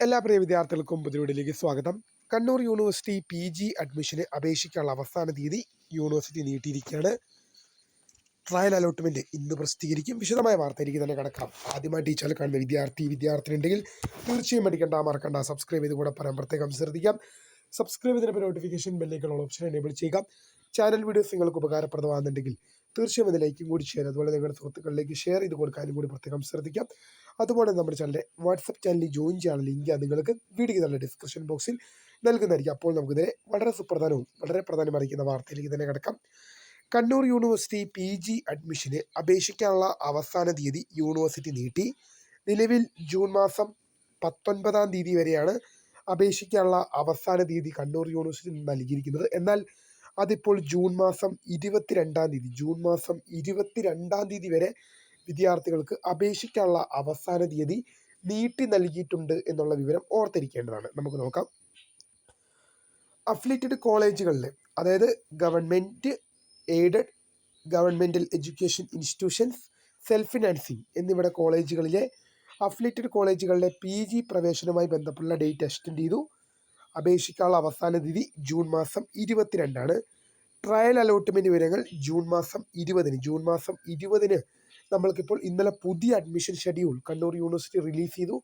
എല്ലാ പ്രിയ വിദ്യാർത്ഥികൾക്കും പുതിയ സ്വാഗതം. കണ്ണൂർ യൂണിവേഴ്സിറ്റി PG അഡ്മിഷന് അപേക്ഷിക്കാനുള്ള അവസാന തീയതി യൂണിവേഴ്സിറ്റി നീട്ടിയിരിക്കുകയാണ്. ട്രയൽ അലോട്ട്മെന്റ് ഇന്ന് പ്രസിദ്ധീകരിക്കും. വിശദമായ വാർത്തയിലേക്ക് തന്നെ കടക്കാം. ആദ്യമായിട്ട് ഈ ചാനൽ കാണുന്ന വിദ്യാർത്ഥി ഉണ്ടെങ്കിൽ തീർച്ചയായും മറക്കണ്ട സബ്സ്ക്രൈബ് ചെയ്ത് കൂടെ പറയാൻ പ്രത്യേകം ശ്രദ്ധിക്കാം. സബ്സ്ക്രൈബ് ചെയ്തതിന് നോട്ടിഫിക്കേഷൻ ബെല്ലേക്കുള്ള ഓപ്ഷൻ എനേബിൾ ചെയ്യുക. ചാനൽ വീഡിയോസ് നിങ്ങൾക്ക് ഉപകാരപ്രദമാകുന്നുണ്ടെങ്കിൽ തീർച്ചയായും അത് ലൈക്കും കൂടി ചെയ്യാൻ, അതുപോലെ നിങ്ങളുടെ സുഹൃത്തുക്കളിലേക്ക് ഷെയർ ചെയ്ത് കൊടുക്കാനും കൂടി പ്രത്യേകം ശ്രദ്ധിക്കാം. അതുപോലെ നമ്മുടെ ചാനലിലെ വാട്സപ്പ് ചാനലിൽ ജോയിൻ ചെയ്യാനുള്ള ലിങ്ക് നിങ്ങൾക്ക് വീഡിയോയ്ക്ക് നല്ല ഡിസ്ക്രിപ്ഷൻ ബോക്സിൽ നൽകുന്നതായിരിക്കും. അപ്പോൾ നമുക്കിതിനെ വളരെ സുപ്രധാനവും വളരെ പ്രാധാന്യം അറിയിക്കുന്ന വാർത്തയിലേക്ക് തന്നെ കിടക്കാം. കണ്ണൂർ യൂണിവേഴ്സിറ്റി PG അഡ്മിഷന് അപേക്ഷിക്കാനുള്ള അവസാന തീയതി യൂണിവേഴ്സിറ്റി നീട്ടി. നിലവിൽ ജൂൺ മാസം 19 വരെയാണ് അപേക്ഷിക്കാനുള്ള അവസാന തീയതി കണ്ണൂർ യൂണിവേഴ്സിറ്റി നൽകിയിരിക്കുന്നത്. എന്നാൽ അതിപ്പോൾ ജൂൺ മാസം 22 തീയതി വരെ വിദ്യാർത്ഥികൾക്ക് അപേക്ഷിക്കാനുള്ള അവസാന തീയതി നീട്ടി നൽകിയിട്ടുണ്ട് എന്നുള്ള വിവരം ഓർത്തിരിക്കേണ്ടതാണ്. നമുക്ക് നോക്കാം. അഫിലിയേറ്റഡ് കോളേജുകളിൽ, അതായത് government aided, governmental education institutions, self financing എന്നിവയുടെ കോളേജുകളിലെ അഫിലിയേറ്റഡ് കോളേജുകളിലെ PG പ്രവേശനവുമായി ബന്ധപ്പെട്ടുള്ള ഡേറ്റ് എക്സ്റ്റെൻഡ് ചെയ്തു. അപേക്ഷിക്കാനുള്ള അവസാന തീയതി ജൂൺ മാസം 22 ട്രയൽ അലോട്ട്മെൻറ്റ് വിവരങ്ങൾ ജൂൺ മാസം 20 നമ്മൾക്കിപ്പോൾ ഇന്നലെ പുതിയ admission schedule Kannur university release ചെയ്തു.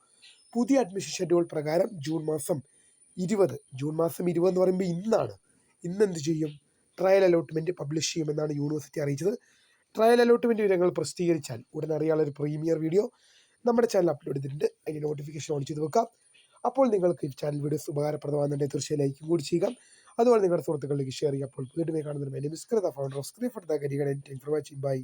പുതിയ അഡ്മിഷൻ ഷെഡ്യൂൾ പ്രകാരം ജൂൺ മാസം 20 എന്ന് പറയുമ്പോൾ ഇന്ന് എന്ത് ചെയ്യും? ട്രയൽ അലോട്ട്മെൻറ്റ് പബ്ലിഷ് ചെയ്യുമെന്നാണ് യൂണിവേഴ്സിറ്റി അറിയിച്ചത്. ട്രയൽ അലോട്ട്മെൻറ്റ് വിവരങ്ങൾ പ്രസിദ്ധീകരിച്ചാൽ ഉടൻ അറിയാനുള്ള ഒരു പ്രീമിയർ വീഡിയോ നമ്മുടെ ചാനൽ അപ്ലോഡ് ചെയ്തിട്ടുണ്ട്. അതിൻ്റെ നോട്ടിഫിക്കേഷൻ ഓൺ ചെയ്ത് വെക്കാം. അപ്പോൾ നിങ്ങൾക്ക് ഈ ചാനൽ വീഡിയോസ് ഉപകാരപ്രദമാകുന്നുണ്ടെങ്കിൽ തീർച്ചയായും ലൈക്കും കൂടി ചെയ്യുക. അതുപോലെ നിങ്ങളുടെ സുഹൃത്തുക്കളിലേക്ക് ഷെയർ ചെയ്യുക. അപ്പോൾ പുതിയ കാണുന്നതിന് founder of screen for the career and thank you for watching. By.